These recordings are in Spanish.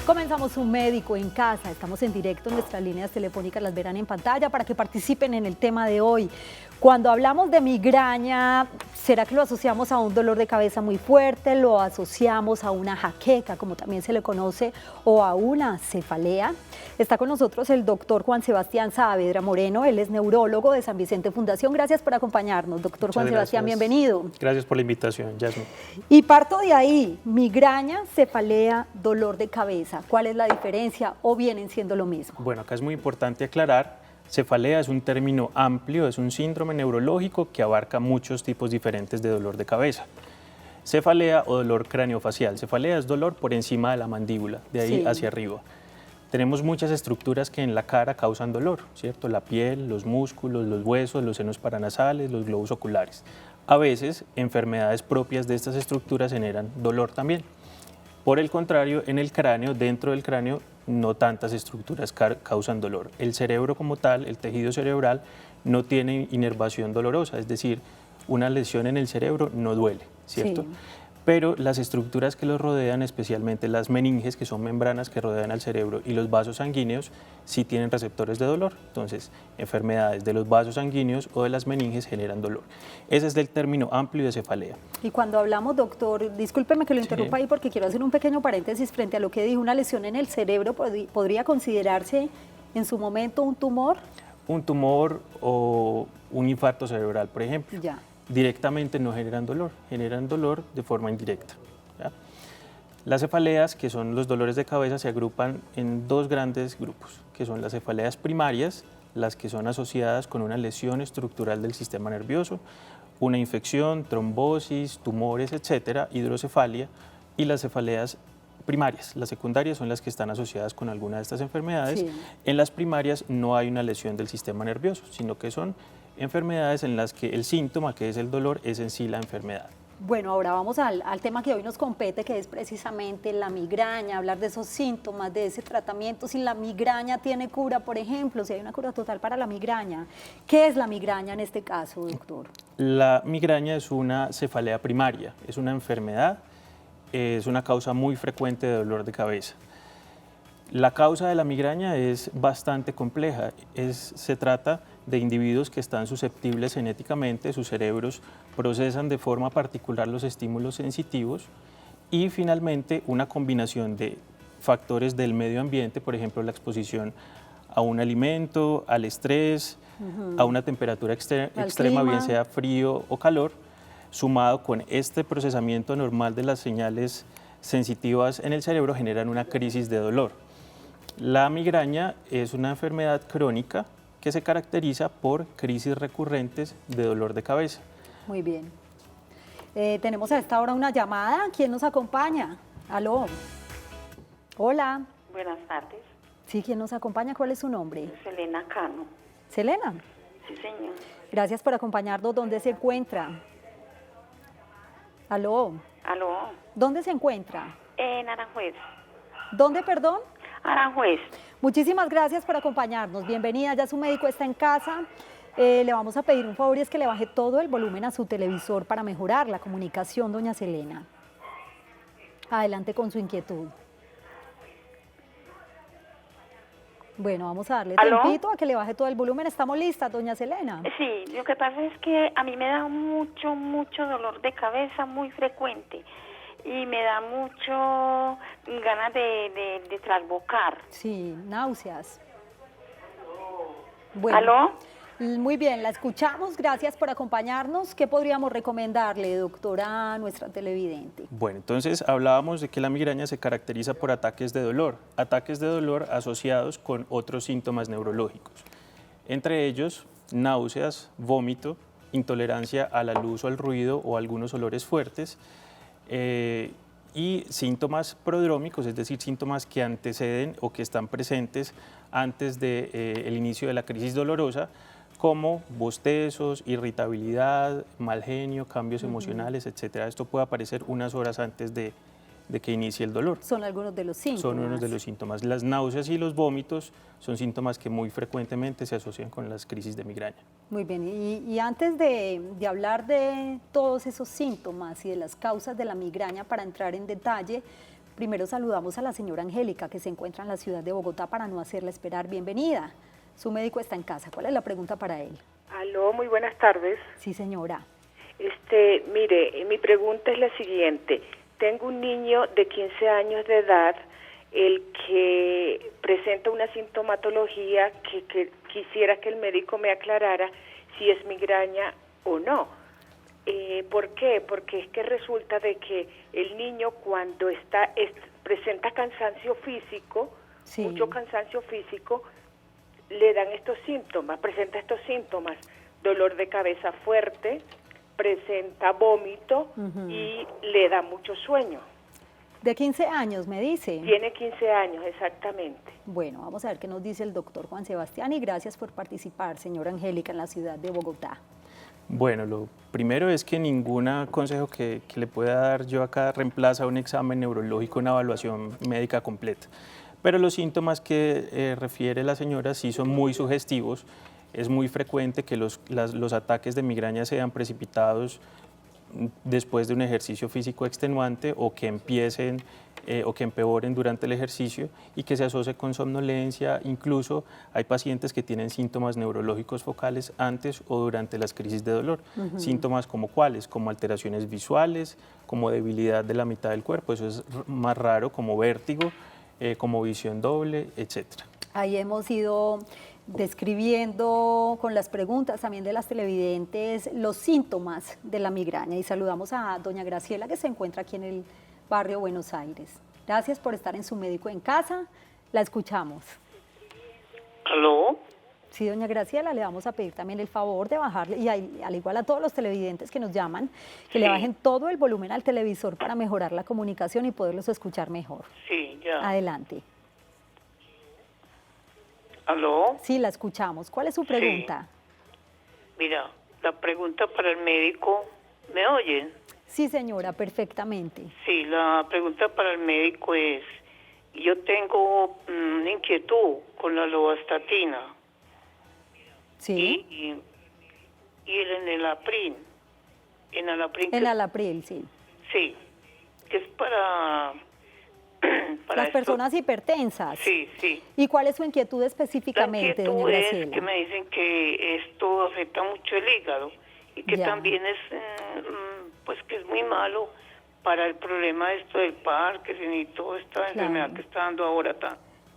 Comenzamos Un Médico en Casa. Estamos en directo, nuestras líneas telefónicas las verán en pantalla para que participen en el tema de hoy. Cuando hablamos de migraña, ¿será que lo asociamos a un dolor de cabeza muy fuerte? ¿Lo asociamos a una jaqueca, como también se le conoce, o a una cefalea? Está con nosotros el doctor Juan Sebastián Saavedra Moreno, él es neurólogo de San Vicente Fundación. Gracias por acompañarnos, doctor Juan Sebastián, bienvenido. Gracias por la invitación, Yasmin. Y parto de ahí, migraña, cefalea, dolor de cabeza. ¿Cuál es la diferencia o vienen siendo lo mismo? Bueno, acá es muy importante aclarar, cefalea es un término amplio, es un síndrome neurológico que abarca muchos tipos diferentes de dolor de cabeza. Cefalea o dolor craneofacial. Cefalea es dolor por encima de la mandíbula, de ahí hacia arriba. Tenemos muchas estructuras que en la cara causan dolor, ¿cierto? La piel, los músculos, los huesos, los senos paranasales, los globos oculares. A veces, enfermedades propias de estas estructuras generan dolor también. Por el contrario, en el cráneo, dentro del cráneo, no tantas estructuras causan dolor. El cerebro como tal, el tejido cerebral, no tiene inervación dolorosa, es decir, una lesión en el cerebro no duele, ¿cierto? Sí. Pero las estructuras que los rodean, especialmente las meninges, que son membranas que rodean al cerebro, y los vasos sanguíneos, sí tienen receptores de dolor. Entonces, enfermedades de los vasos sanguíneos o de las meninges generan dolor. Ese es el término amplio de cefalea. Y cuando hablamos, doctor, discúlpeme que lo interrumpa ahí porque quiero hacer un pequeño paréntesis frente a lo que dijo, una lesión en el cerebro, ¿podría considerarse en su momento un tumor? Un tumor o un infarto cerebral, por ejemplo. Ya. Directamente no generan dolor de forma indirecta, ¿ya? Las cefaleas, que son los dolores de cabeza, se agrupan en dos grandes grupos, que son las cefaleas primarias, las que son asociadas con una lesión estructural del sistema nervioso, una infección, trombosis, tumores, etcétera, hidrocefalia, y las cefaleas primarias. Las secundarias son las que están asociadas con alguna de estas enfermedades. Sí. En las primarias no hay una lesión del sistema nervioso, sino que son enfermedades en las que el síntoma, que es el dolor, es en sí la enfermedad. Bueno, ahora vamos al tema que hoy nos compete, que es precisamente la migraña, hablar de esos síntomas, de ese tratamiento, si la migraña tiene cura, por ejemplo, si hay una cura total para la migraña. ¿Qué es la migraña en este caso, doctor? La migraña es una cefalea primaria, es una enfermedad, es una causa muy frecuente de dolor de cabeza. La causa de la migraña es bastante compleja, se trata de individuos que están susceptibles genéticamente, sus cerebros procesan de forma particular los estímulos sensitivos y finalmente una combinación de factores del medio ambiente, por ejemplo la exposición a un alimento, al estrés, a una temperatura extrema, bien sea frío o calor, sumado con este procesamiento normal de las señales sensitivas en el cerebro, generan una crisis de dolor. La migraña es una enfermedad crónica que se caracteriza por crisis recurrentes de dolor de cabeza. Muy bien. Tenemos a esta hora una llamada. ¿Quién nos acompaña? Aló. Hola. Buenas tardes. Sí, ¿quién nos acompaña? ¿Cuál es su nombre? Selena Cano. ¿Selena? Sí, señor. Gracias por acompañarnos. ¿Dónde se encuentra? Aló. Aló. ¿Dónde se encuentra? En Aranjuez. ¿Dónde, perdón? Aranjuez. Muchísimas gracias por acompañarnos. Bienvenida, ya su médico está en casa. Le vamos a pedir un favor y es que le baje todo el volumen a su televisor para mejorar la comunicación, doña Selena. Adelante con su inquietud. Bueno, vamos a darle tiempito a que le baje todo el volumen. ¿Estamos listas, doña Selena? Sí, lo que pasa es que a mí me da mucho dolor de cabeza muy frecuente y me da mucho ganas de trasbocar. Sí, náuseas. Bueno, ¿aló? Muy bien, la escuchamos. Gracias por acompañarnos. ¿Qué podríamos recomendarle, doctora, a nuestra televidente? Bueno, entonces hablábamos de que la migraña se caracteriza por ataques de dolor asociados con otros síntomas neurológicos. Entre ellos, náuseas, vómito, intolerancia a la luz o al ruido o algunos olores fuertes, y síntomas prodrómicos, es decir, síntomas que anteceden o que están presentes antes del inicio de la crisis dolorosa, como bostezos, irritabilidad, mal genio, cambios emocionales, etc. Esto puede aparecer unas horas antes de que inicie el dolor. Son algunos de los síntomas. Son unos de los síntomas. Las náuseas y los vómitos son síntomas que muy frecuentemente se asocian con las crisis de migraña. Muy bien, y antes de hablar de todos esos síntomas y de las causas de la migraña, para entrar en detalle, Primero saludamos a la señora Angélica, que se encuentra en la ciudad de Bogotá, para no hacerla esperar. Bienvenida. Su médico está en casa. ¿Cuál es la pregunta para él? Aló, muy buenas tardes. Sí, señora. Mire, mi pregunta es la siguiente. Tengo un niño de 15 años de edad, el que presenta una sintomatología que quisiera que el médico me aclarara si es migraña o no. ¿Por qué? Porque es que resulta de que el niño cuando presenta cansancio físico, Sí. mucho cansancio físico, le dan estos síntomas, presenta estos síntomas, dolor de cabeza fuerte, presenta vómito y le da mucho sueño. De 15 años, me dice. Tiene 15 años, exactamente. Bueno, vamos a ver qué nos dice el doctor Juan Sebastián y gracias por participar, señora Angélica, en la ciudad de Bogotá. Bueno, lo primero es que ningún consejo que le pueda dar yo acá reemplaza un examen neurológico, una evaluación médica completa. Pero los síntomas que refiere la señora sí son muy sugestivos. Es muy frecuente que los ataques de migraña sean precipitados después de un ejercicio físico extenuante o que empiecen o que empeoren durante el ejercicio y que se asocie con somnolencia. Incluso hay pacientes que tienen síntomas neurológicos focales antes o durante las crisis de dolor. Síntomas como cuáles, como alteraciones visuales, como debilidad de la mitad del cuerpo, eso es más raro, como vértigo, como visión doble, etcétera. Ahí hemos ido describiendo con las preguntas también de las televidentes los síntomas de la migraña y saludamos a doña Graciela, que se encuentra aquí en el barrio Buenos Aires. Gracias por estar en Su Médico en Casa, la escuchamos. ¿Aló? Sí, doña Graciela, le vamos a pedir también el favor de bajarle, y al igual a todos los televidentes que nos llaman, que le bajen todo el volumen al televisor para mejorar la comunicación y poderlos escuchar mejor. Sí, ya. Adelante. ¿Aló? Sí, la escuchamos. ¿Cuál es su pregunta? Mira, la pregunta para el médico, ¿me oyen? Sí, señora, perfectamente. Sí, la pregunta para el médico es, yo tengo una inquietud con la lovastatina. Sí. Y el enalapril. El alapril, sí. Sí, que es para las personas hipertensas. Sí, sí. ¿Y cuál es su inquietud específicamente, doña La Graciela? inquietud es que me dicen que esto afecta mucho el hígado y que también es, pues que es muy malo para el problema esto del Parkinson y toda esta enfermedad que está dando ahora.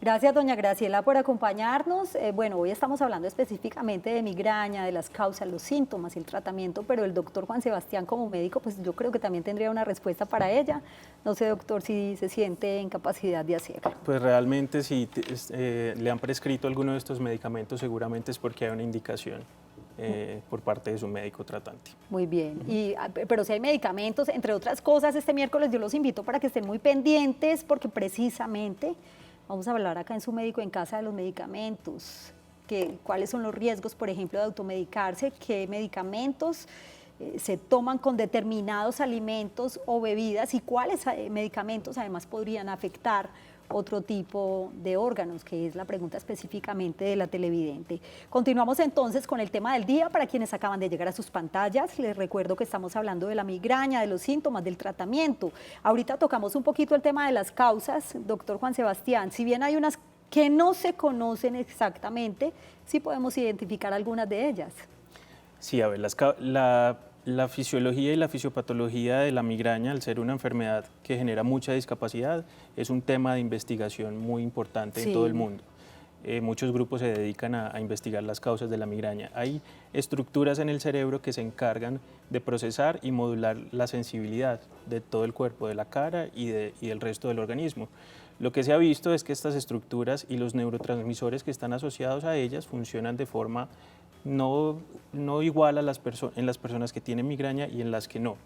Gracias, doña Graciela, por acompañarnos. Bueno, hoy estamos hablando específicamente de migraña, de las causas, los síntomas y el tratamiento, pero el doctor Juan Sebastián, como médico, pues yo creo que también tendría una respuesta para ella. No sé, doctor, si se siente en capacidad de hacerlo. Pues realmente si le han prescrito alguno de estos medicamentos, seguramente es porque hay una indicación por parte de su médico tratante. Muy bien, pero si hay medicamentos, entre otras cosas, este miércoles yo los invito para que estén muy pendientes, porque precisamente vamos a hablar acá en Su Médico en Casa de los medicamentos, cuáles son los riesgos, por ejemplo, de automedicarse, qué medicamentos se toman con determinados alimentos o bebidas y cuáles medicamentos además podrían afectar otro tipo de órganos, que es la pregunta específicamente de la televidente. Continuamos entonces con el tema del día para quienes acaban de llegar a sus pantallas. Les recuerdo que estamos hablando de la migraña, de los síntomas, del tratamiento. Ahorita tocamos un poquito el tema de las causas, doctor Juan Sebastián. Si bien hay unas que no se conocen exactamente, sí podemos identificar algunas de ellas. Sí, a ver, la fisiología y la fisiopatología de la migraña, al ser una enfermedad que genera mucha discapacidad, es un tema de investigación muy importante en todo el mundo. Muchos grupos se dedican a investigar las causas de la migraña. Hay estructuras en el cerebro que se encargan de procesar y modular la sensibilidad de todo el cuerpo, de la cara y del resto del organismo. Lo que se ha visto es que estas estructuras y los neurotransmisores que están asociados a ellas funcionan de forma no igual en las personas que tienen migraña y en las que no.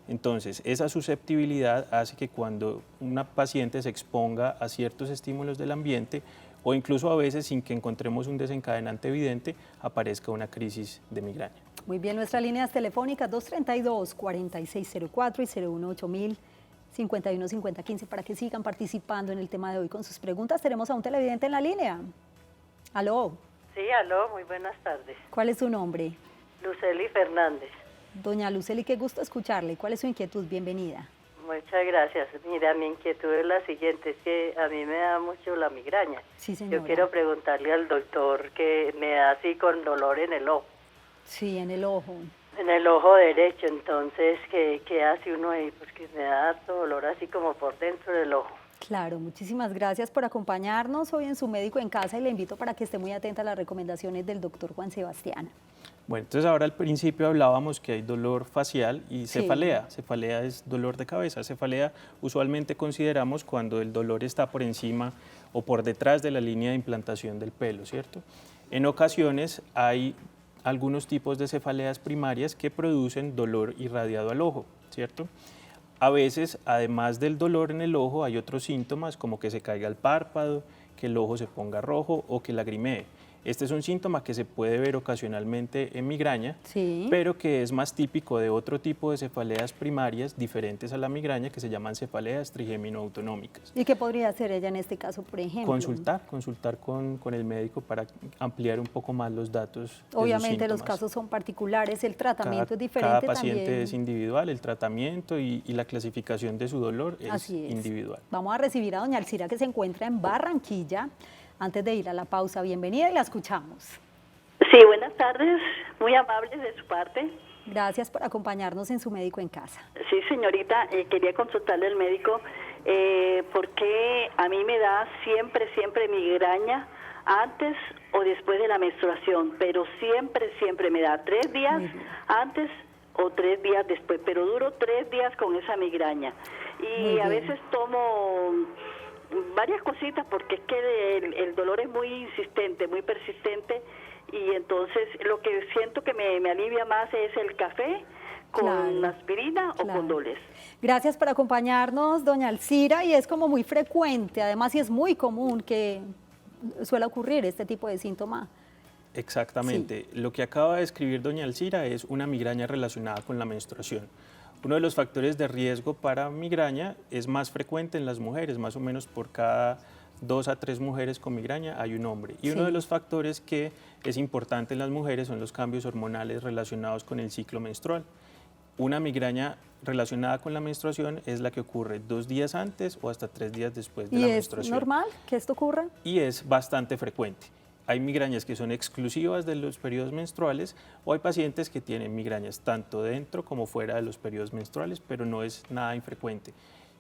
Entonces, esa susceptibilidad hace que cuando una paciente se exponga a ciertos estímulos del ambiente o incluso a veces sin que encontremos un desencadenante evidente, aparezca una crisis de migraña. Muy bien, nuestras líneas telefónicas 232-4604 y 018-051-5015 para que sigan participando en el tema de hoy con sus preguntas. Tenemos a un televidente en la línea. ¿Aló? Sí, aló, muy buenas tardes. ¿Cuál es su nombre? Luceli Fernández. Doña Luceli, qué gusto escucharle. ¿Cuál es su inquietud? Bienvenida. Muchas gracias. Mira, mi inquietud es la siguiente, es que a mí me da mucho la migraña. Sí, señora. Yo quiero preguntarle al doctor que me da así con dolor en el ojo. Sí, en el ojo. En el ojo derecho, entonces, ¿qué hace uno ahí? Porque me da harto dolor así como por dentro del ojo. Claro, muchísimas gracias por acompañarnos hoy en Su Médico en Casa y le invito para que esté muy atenta a las recomendaciones del doctor Juan Sebastián. Bueno, entonces ahora al principio hablábamos que hay dolor facial y Sí. cefalea. Cefalea es dolor de cabeza. Cefalea usualmente consideramos cuando el dolor está por encima o por detrás de la línea de implantación del pelo, ¿cierto? En ocasiones hay algunos tipos de cefaleas primarias que producen dolor irradiado al ojo, ¿cierto? A veces, además del dolor en el ojo, hay otros síntomas como que se caiga el párpado, que el ojo se ponga rojo o que lagrimee. Este es un síntoma que se puede ver ocasionalmente en migraña, Sí. pero que es más típico de otro tipo de cefaleas primarias diferentes a la migraña que se llaman cefaleas trigémino-autonómicas. ¿Y qué podría hacer ella en este caso, por ejemplo? Consultar con el médico para ampliar un poco más los datos. De sus Obviamente los síntomas. casos son particulares, el tratamiento es diferente Cada paciente también. es individual, el tratamiento y la clasificación de su dolor es Así es. individual. Vamos a recibir a doña Alcira que se encuentra en Barranquilla. Antes de ir a la pausa, bienvenida y la escuchamos. Sí, buenas tardes, muy amables de su parte. Gracias por acompañarnos en Su Médico en Casa. Sí, señorita, quería consultarle al médico porque a mí me da siempre migraña antes o después de la menstruación, pero siempre me da 3 días Muy bien. antes o 3 días después, pero duro 3 días con esa migraña. Muy Y a bien. veces tomo varias cositas porque es que el dolor es muy insistente, muy persistente, y entonces lo que siento que me alivia más es el café con Claro, aspirina o claro. con Doles. Gracias por acompañarnos, doña Alcira, y es como muy frecuente, además y es muy común que suele ocurrir este tipo de síntoma. Exactamente. Lo que acaba de escribir doña Alcira es una migraña relacionada con la menstruación. Uno de los factores de riesgo para migraña es más frecuente en las mujeres, más o menos por cada 2 a 3 mujeres con migraña hay un hombre. Y uno Sí. de los factores que es importante en las mujeres son los cambios hormonales relacionados con el ciclo menstrual. Una migraña relacionada con la menstruación es la que ocurre 2 días antes o hasta 3 días después de ¿Y la es menstruación. normal que esto ocurra? Y es bastante frecuente. Hay migrañas que son exclusivas de los periodos menstruales o hay pacientes que tienen migrañas tanto dentro como fuera de los periodos menstruales, pero no es nada infrecuente.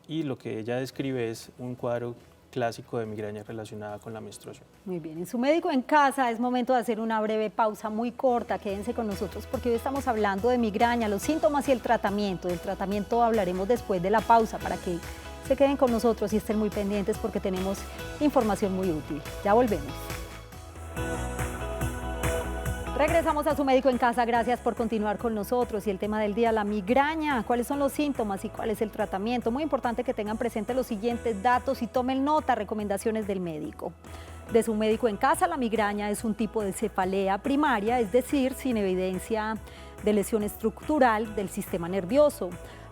Y lo que ella describe es un cuadro clásico de migraña relacionada con la menstruación. Muy bien, en Su Médico en Casa es momento de hacer una breve pausa muy corta. Quédense con nosotros porque hoy estamos hablando de migraña, los síntomas y el tratamiento. Del tratamiento hablaremos después de la pausa para que se queden con nosotros y estén muy pendientes porque tenemos información muy útil. Ya volvemos. Regresamos a Su Médico en Casa, gracias por continuar con nosotros. Y el tema del día, la migraña, cuáles son los síntomas y cuál es el tratamiento. Muy importante que tengan presentes los siguientes datos y tomen nota, recomendaciones del médico. De Su Médico en Casa, la migraña es un tipo de cefalea primaria, es decir, sin evidencia de lesión estructural del sistema nervioso.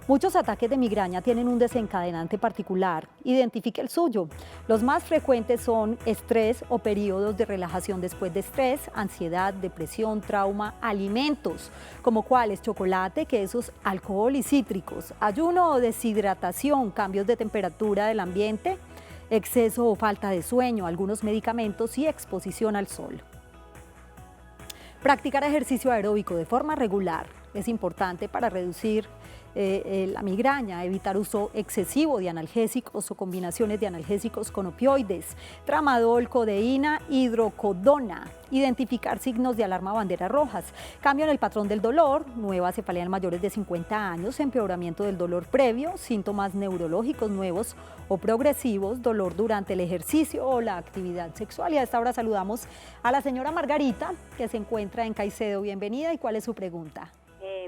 Muchos ataques de migraña tienen un desencadenante particular. Identifique el suyo. Los más frecuentes son estrés o periodos de relajación después de estrés, ansiedad, depresión, trauma, alimentos, como cuáles chocolate, quesos, alcohol y cítricos, ayuno o deshidratación, cambios de temperatura del ambiente, exceso o falta de sueño, algunos medicamentos y exposición al sol. Practicar ejercicio aeróbico de forma regular es importante para reducir la migraña, evitar uso excesivo de analgésicos o combinaciones de analgésicos con opioides, tramadol, codeína, hidrocodona, identificar signos de alarma banderas rojas, cambio en el patrón del dolor, nueva cefalea en mayores de 50 años, empeoramiento del dolor previo, síntomas neurológicos nuevos o progresivos, dolor durante el ejercicio o la actividad sexual. Y a esta hora saludamos a la señora Margarita, que se encuentra en Caicedo. Bienvenida, ¿y cuál es su pregunta?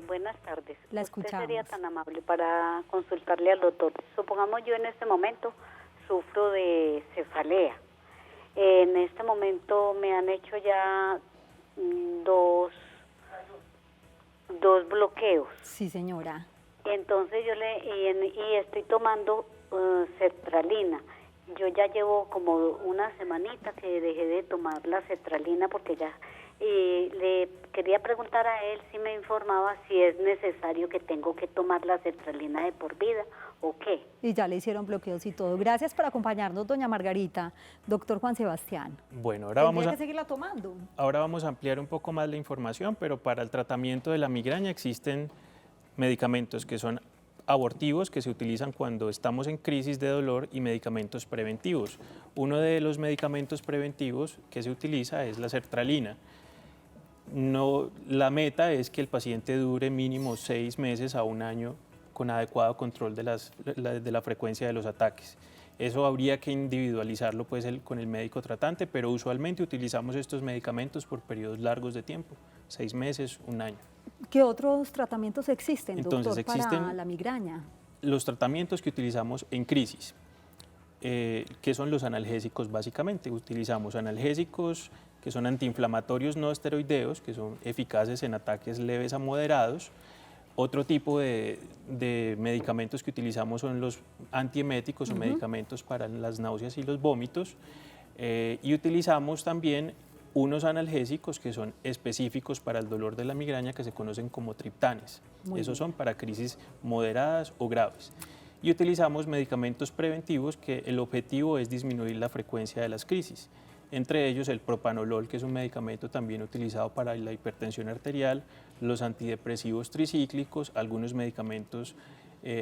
Buenas tardes. La Usted escuchamos. sería tan amable para consultarle al doctor. Supongamos yo en este momento sufro de cefalea. En este momento me han hecho ya dos bloqueos. Sí, señora. Entonces yo y estoy tomando sertralina yo ya llevo como una semanita que dejé de tomar la sertralina porque ya le quería preguntar a él si me informaba si es necesario que tengo que tomar la sertralina de por vida o qué. Y ya le hicieron bloqueos y todo. Gracias por acompañarnos, doña Margarita. Doctor Juan Sebastián. Bueno, ahora que seguirla tomando. Ahora vamos a ampliar un poco más la información, pero para el tratamiento de la migraña existen medicamentos que son abortivos, que se utilizan cuando estamos en crisis de dolor, y medicamentos preventivos. Uno de los medicamentos preventivos que se utiliza es la sertralina. La meta es que el paciente dure mínimo 6 meses a 1 año con adecuado control de la frecuencia de los ataques. Eso habría que individualizarlo pues con el médico tratante, pero usualmente utilizamos estos medicamentos por periodos largos de tiempo, 6 meses, 1 año. ¿Qué otros tratamientos existen, Entonces, doctor, para la migraña? Los tratamientos que utilizamos en crisis, que son los analgésicos básicamente. Utilizamos analgésicos que son antiinflamatorios no esteroideos, que son eficaces en ataques leves a moderados. Otro tipo de medicamentos que utilizamos son los antieméticos o medicamentos para las náuseas y los vómitos. Y utilizamos también unos analgésicos que son específicos para el dolor de la migraña, que se conocen como triptanes. Esos son para crisis moderadas o graves. Y utilizamos medicamentos preventivos que el objetivo es disminuir la frecuencia de las crisis. Entre ellos el propanolol, que es un medicamento también utilizado para la hipertensión arterial, los antidepresivos tricíclicos, algunos medicamentos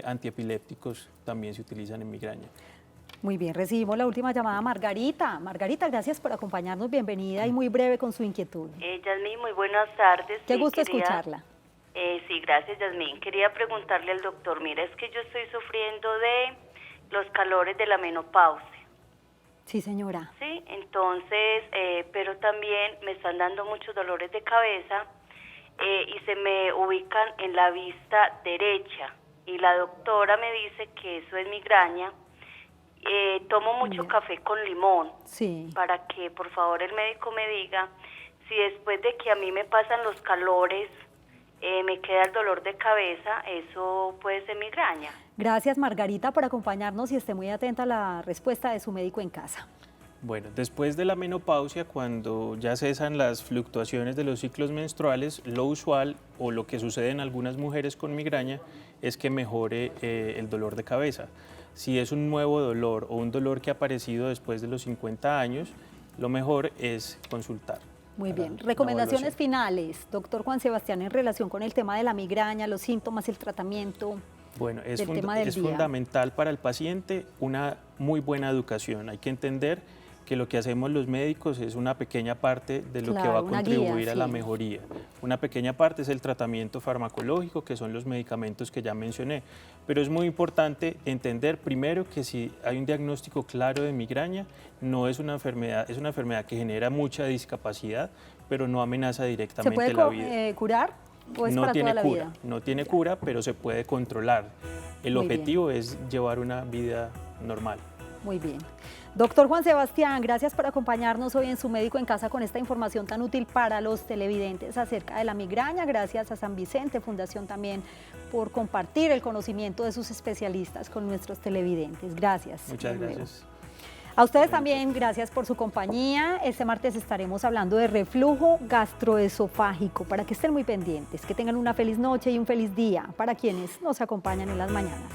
antiepilépticos también se utilizan en migraña. Muy bien, recibimos la última llamada, Margarita. Margarita, gracias por acompañarnos, bienvenida y muy breve con su inquietud. Yasmín, muy buenas tardes. Qué gusto escucharla. Sí, gracias, Yasmín. Quería preguntarle al doctor, mira, es que yo estoy sufriendo de los calores de la menopausia. Sí, señora. Sí, entonces, pero también me están dando muchos dolores de cabeza y se me ubican en la vista derecha. Y la doctora me dice que eso es migraña. Tomo mucho café con limón, para que por favor el médico me diga si después de que a mí me pasan los calores me queda el dolor de cabeza, eso puede ser migraña. Gracias, Margarita, por acompañarnos y esté muy atenta a la respuesta de su médico en casa. Bueno, después de la menopausia, cuando ya cesan las fluctuaciones de los ciclos menstruales, lo usual o lo que sucede en algunas mujeres con migraña es que mejore el dolor de cabeza. Si es un nuevo dolor o un dolor que ha aparecido después de los 50 años, lo mejor es consultar. Muy bien. Recomendaciones finales, doctor Juan Sebastián, en relación con el tema de la migraña, los síntomas, el tratamiento. Bueno, es fundamental para el paciente una muy buena educación. Hay que entender que lo que hacemos los médicos es una pequeña parte de lo que va a contribuir a la mejoría. Una pequeña parte es el tratamiento farmacológico, que son los medicamentos que ya mencioné. Pero es muy importante entender primero que si hay un diagnóstico claro de migraña, no es una enfermedad, es una enfermedad que genera mucha discapacidad, pero no amenaza directamente la vida. ¿Se puede curar o es no para tiene toda la cura, vida? No tiene cura, pero se puede controlar. El objetivo es llevar una vida normal. Muy bien. Doctor Juan Sebastián, gracias por acompañarnos hoy en Su Médico en Casa con esta información tan útil para los televidentes acerca de la migraña. Gracias a San Vicente Fundación también por compartir el conocimiento de sus especialistas con nuestros televidentes. Gracias. Muchas gracias. A ustedes también, gracias por su compañía. Este martes estaremos hablando de reflujo gastroesofágico, para que estén muy pendientes, que tengan una feliz noche y un feliz día para quienes nos acompañan en las mañanas.